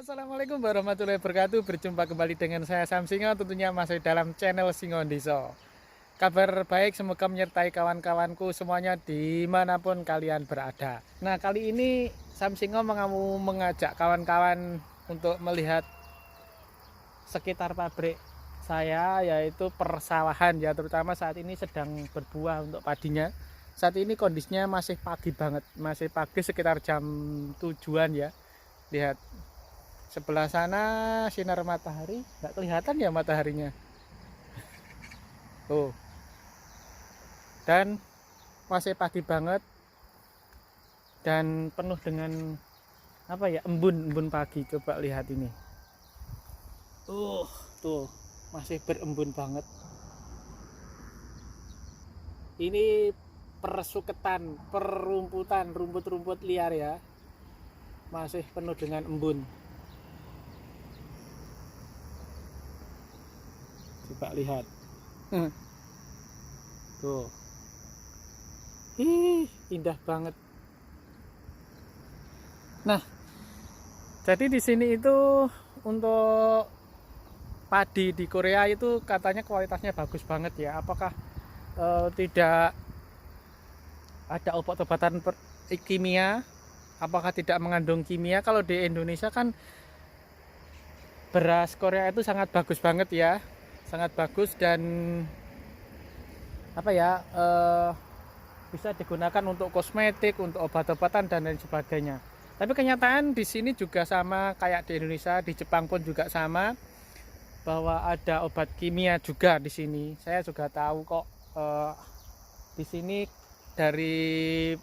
Assalamualaikum warahmatullahi wabarakatuh. Berjumpa kembali dengan saya Sam Singo, tentunya masih dalam channel Singo Ndiso. Kabar baik semoga menyertai kawan-kawanku semuanya dimanapun kalian berada. Nah, kali ini Sam Singo mau mengajak kawan-kawan untuk melihat sekitar pabrik saya, yaitu persawahan ya, terutama saat ini sedang berbuah untuk padinya. Saat ini kondisinya masih pagi banget, masih pagi sekitar jam 7-an ya. Lihat sebelah sana sinar matahari, nggak kelihatan ya mataharinya. Tuh. Dan masih pagi banget dan penuh dengan apa ya, embun pagi. Coba lihat ini. Tuh masih berembun banget. Ini persuketan, perumputan, rumput-rumput liar ya. Masih penuh dengan embun. Coba lihat. Tuh. Indah banget. Nah, jadi di sini itu untuk padi di Korea itu katanya kualitasnya bagus banget ya. Apakah tidak ada obat-obatan kimia? Apakah tidak mengandung kimia? Kalau di Indonesia kan beras Korea itu sangat bagus banget ya, sangat bagus dan apa ya, bisa digunakan untuk kosmetik, untuk obat-obatan dan lain sebagainya. Tapi kenyataan di sini juga sama kayak di Indonesia, di Jepang pun juga sama, bahwa ada obat kimia juga di sini. Saya juga tahu kok, di sini dari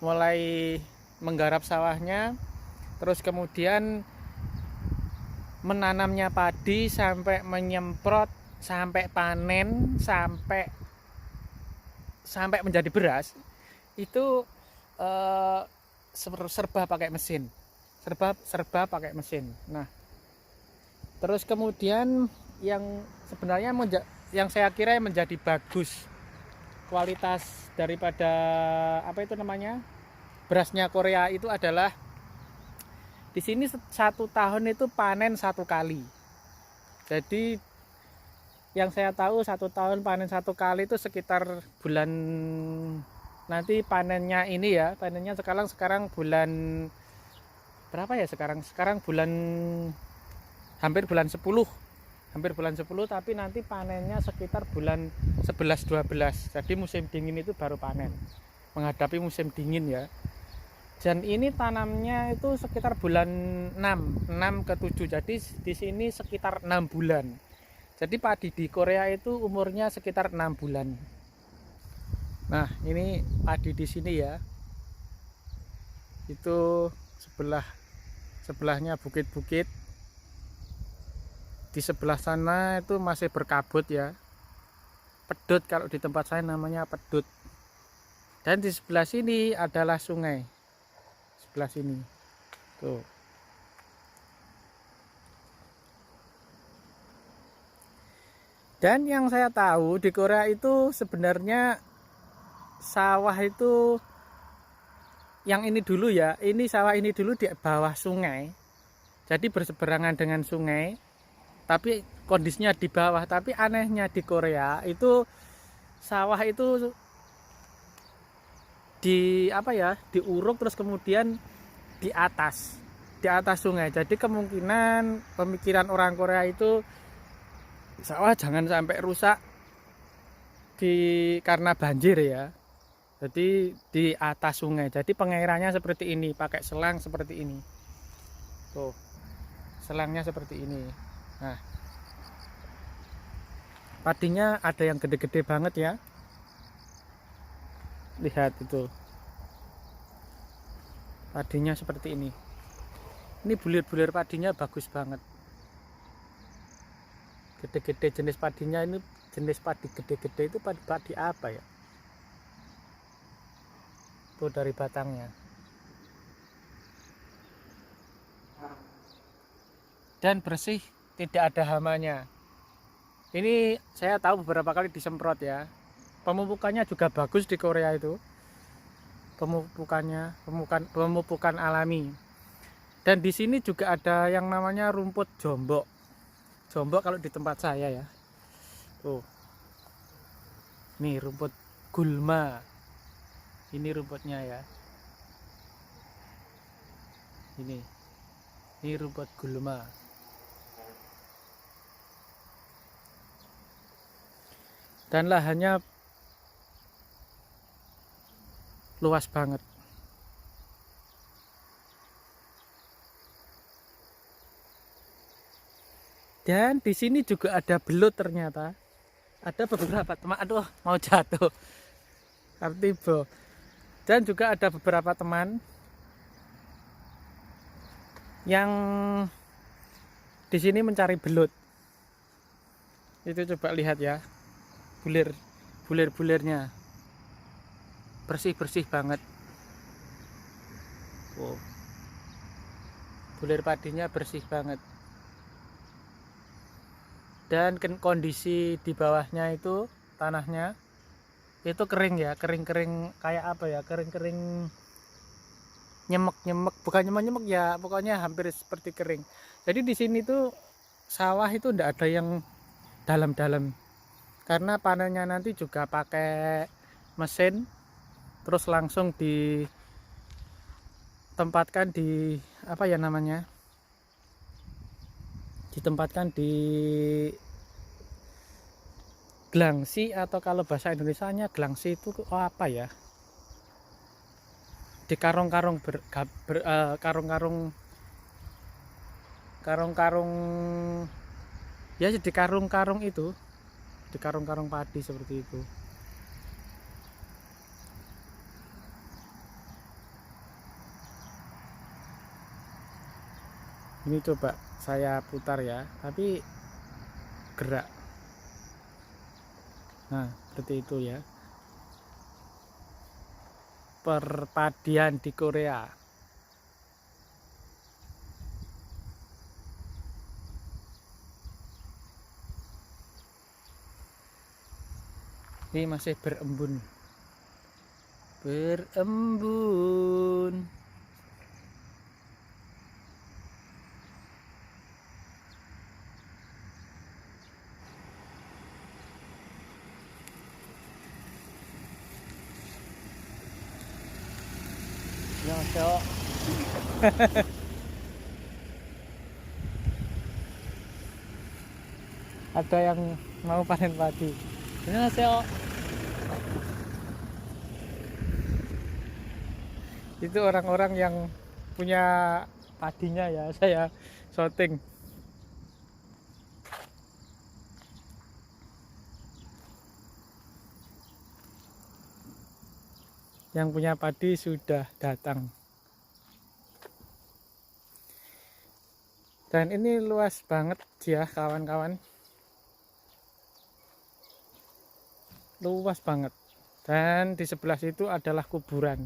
mulai menggarap sawahnya, terus kemudian menanamnya padi sampai menyemprot, sampai panen, sampai menjadi beras itu serba pakai mesin, serba pakai mesin. Nah, terus kemudian yang sebenarnya yang saya kira menjadi bagus kualitas daripada apa itu namanya, berasnya Korea itu adalah di sini 1 tahun itu panen 1 kali. Jadi yang saya tahu 1 tahun panen 1 kali itu sekitar bulan, nanti panennya ini ya, panennya sekarang bulan berapa ya, sekarang bulan hampir bulan 10, tapi nanti panennya sekitar bulan 11-12. Jadi musim dingin itu baru panen, menghadapi musim dingin ya. Dan ini tanamnya itu sekitar bulan 6 ke 7. Jadi di sini sekitar 6 bulan. Jadi padi di Korea itu umurnya sekitar 6 bulan. Nah, ini padi di sini ya. Itu sebelahnya bukit-bukit. Di sebelah sana itu masih berkabut ya. Pedut, kalau di tempat saya namanya pedut. Dan di sebelah sini adalah sungai. Sebelah sini. Tuh. Dan yang saya tahu di Korea itu sebenarnya sawah itu yang ini dulu ya, ini sawah ini dulu di bawah sungai. Jadi berseberangan dengan sungai, tapi kondisinya di bawah. Tapi anehnya di Korea itu sawah itu di apa ya, diuruk terus kemudian di atas sungai. Jadi kemungkinan pemikiran orang Korea itu sawah jangan sampai rusak karena banjir ya. Jadi di atas sungai. Jadi pengairannya seperti ini, pakai selang seperti ini. Tuh, selangnya seperti ini. Nah, padinya ada yang gede-gede banget ya. Lihat itu, padinya seperti ini. Ini bulir-bulir padinya bagus banget, gede-gede. Jenis padinya ini, jenis padi gede-gede itu padi apa ya, tuh dari batangnya. Dan bersih, tidak ada hamanya. Ini saya tahu beberapa kali disemprot ya. Pemupukannya juga bagus di Korea itu. Pemupukan alami. Dan di sini juga ada yang namanya rumput jombok. Jombok kalau di tempat saya ya. Tuh. Nih rumput gulma. Ini rumputnya ya. Ini rumput gulma. Dan lahannya luas banget. Dan di sini juga ada belut ternyata. Ada beberapa teman, aduh mau jatuh. Artibo. Dan juga ada beberapa teman yang di sini mencari belut. Itu coba lihat ya. Bulir-bulirnya. Bersih-bersih banget. Wow. Bulir padinya bersih banget. Dan kondisi di bawahnya itu tanahnya itu kering ya, kering-kering kayak apa ya, kering-kering nyemek-nyemek, bukan nyemek-nyemek ya, pokoknya hampir seperti kering. Jadi di sini tuh sawah itu ndak ada yang dalam-dalam, karena panennya nanti juga pakai mesin, terus langsung ditempatkan di apa ya namanya, ditempatkan di glangsi, atau kalau bahasa Indonesianya glangsi itu apa ya, di karung-karung karung-karung ya, di karung-karung itu, di karung-karung padi seperti itu. Ini coba saya putar ya, tapi gerak. Nah, seperti itu ya. Perpadian di Korea. Ini masih berembun. Berembun. 안녕하세요. Ada yang mau panen padi. Annyeonghaseyo. Itu orang-orang yang punya padinya ya, saya syuting. Yang punya padi sudah datang. Dan ini luas banget ya kawan-kawan. Luas banget. Dan di sebelah situ adalah kuburan.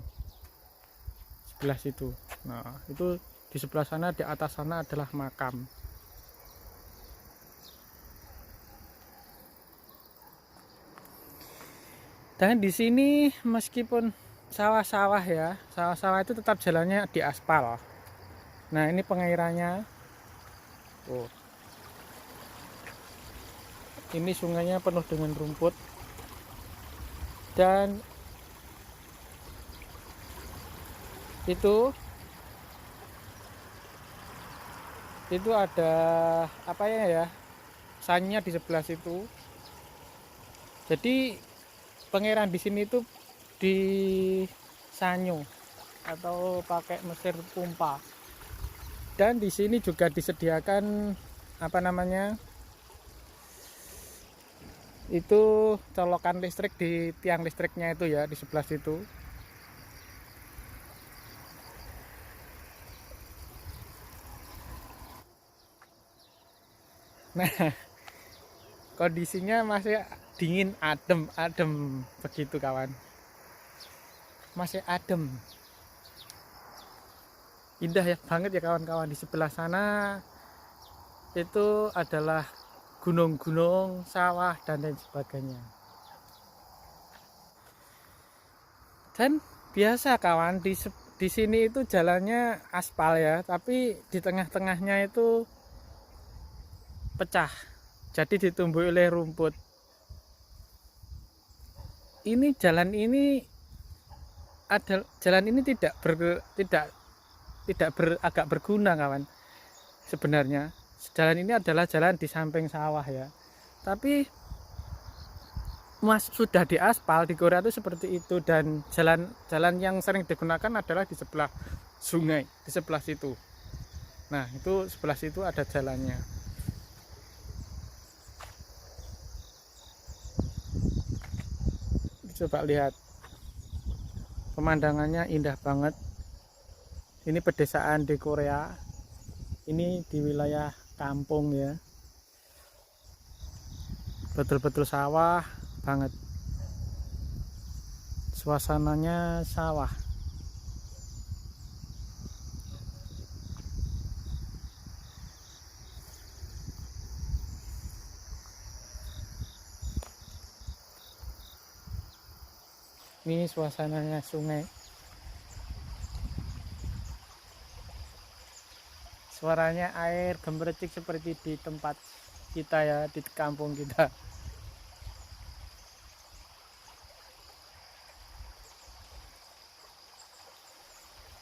Sebelah situ. Nah, itu di sebelah sana, di atas sana adalah makam. Dan di sini meskipun sawah-sawah ya, sawah-sawah itu tetap jalannya di aspal. Nah, ini pengairannya. Oh. Ini sungainya penuh dengan rumput. Dan itu ada apa ya, sannya di sebelah situ. Jadi pengairan di sini itu di sanyo atau pakai mesin pompa. Dan di sini juga disediakan apa namanya, itu colokan listrik di tiang listriknya itu ya, di sebelah situ. Nah, kondisinya masih dingin, adem begitu kawan. Masih adem. Indah ya banget ya kawan-kawan. Di sebelah sana itu adalah gunung-gunung, sawah dan lain sebagainya. Dan biasa kawan, di sini itu jalannya aspal ya, tapi di tengah-tengahnya itu pecah, jadi ditumbuhi oleh rumput. Ini jalan ini tidak agak berguna kawan. Sebenarnya jalan ini adalah jalan di samping sawah ya, tapi sudah diaspal di Korea itu seperti itu. Dan jalan yang sering digunakan adalah di sebelah sungai, di sebelah situ. Nah itu sebelah situ ada jalannya. Coba lihat, pemandangannya indah banget. Ini pedesaan di Korea, ini di wilayah kampung ya, betul-betul sawah banget, suasananya sawah. Ini suasananya sungai, suaranya air gemericik seperti di tempat kita ya, di kampung kita.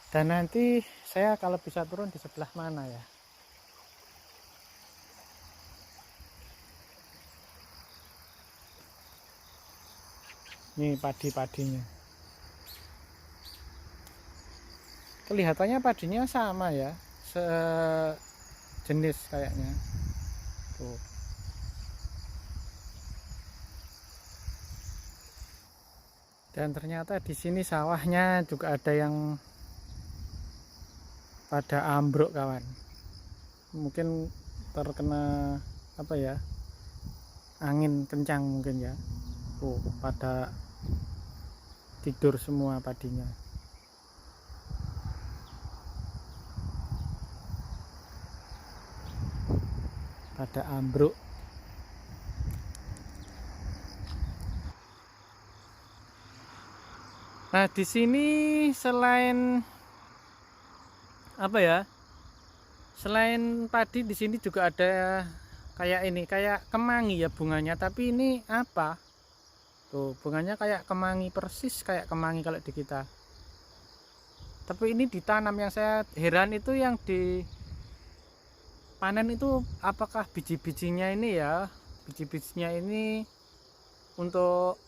Dan nanti saya kalau bisa turun di sebelah mana ya? Ini padi-padinya. Kelihatannya padinya sama ya, sejenis kayaknya. Tuh. Dan ternyata di sini sawahnya juga ada yang pada ambruk kawan. Mungkin terkena apa ya? Angin kencang mungkin ya. Pada tidur semua padinya. Pada ambruk. Nah, di sini selain apa ya? Selain padi di sini juga ada kayak ini, kayak kemangi ya bunganya, tapi ini apa? Tuh, bunganya kayak kemangi, persis kayak kemangi kalau di kita. Tapi ini ditanam, yang saya heran itu yang dipanen itu apakah biji-bijinya ini ya? Biji-bijinya ini untuk,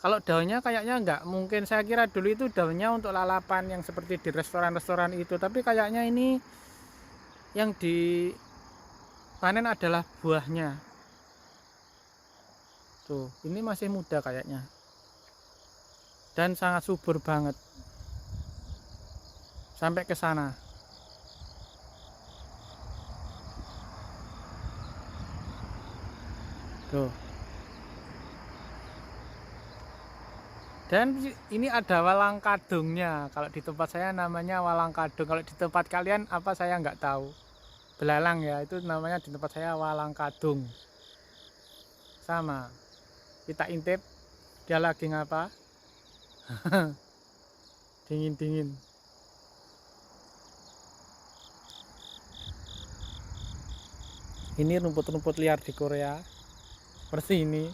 kalau daunnya kayaknya enggak, mungkin saya kira dulu itu daunnya untuk lalapan yang seperti di restoran-restoran itu, tapi kayaknya ini yang dipanen adalah buahnya. Tuh, ini masih muda kayaknya. Dan sangat subur banget. Sampai ke sana. Tuh. Dan ini ada walang kadungnya. Kalau di tempat saya namanya walang kadung. Kalau di tempat kalian apa saya nggak tahu. Belalang ya, itu namanya di tempat saya walang kadung. Sama. Kita intip, dia lagi ngapa? Dingin-dingin. Ini rumput-rumput liar di Korea. Seperti ini.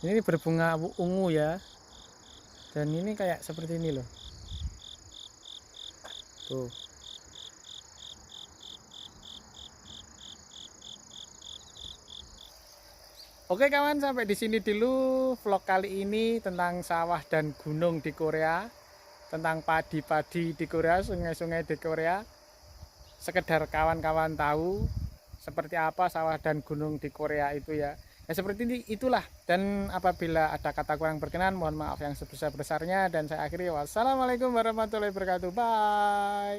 Ini berbunga ungu ya, dan ini kayak seperti ini loh. Tuh. Oke kawan, sampai di sini dulu vlog kali ini tentang sawah dan gunung di Korea, tentang padi-padi di Korea, sungai-sungai di Korea. Sekedar kawan-kawan tahu seperti apa sawah dan gunung di Korea itu ya. Ya seperti ini, itulah. Dan apabila ada kata kurang berkenan, mohon maaf yang sebesar-besarnya. Dan saya akhiri, wassalamualaikum warahmatullahi wabarakatuh. Bye.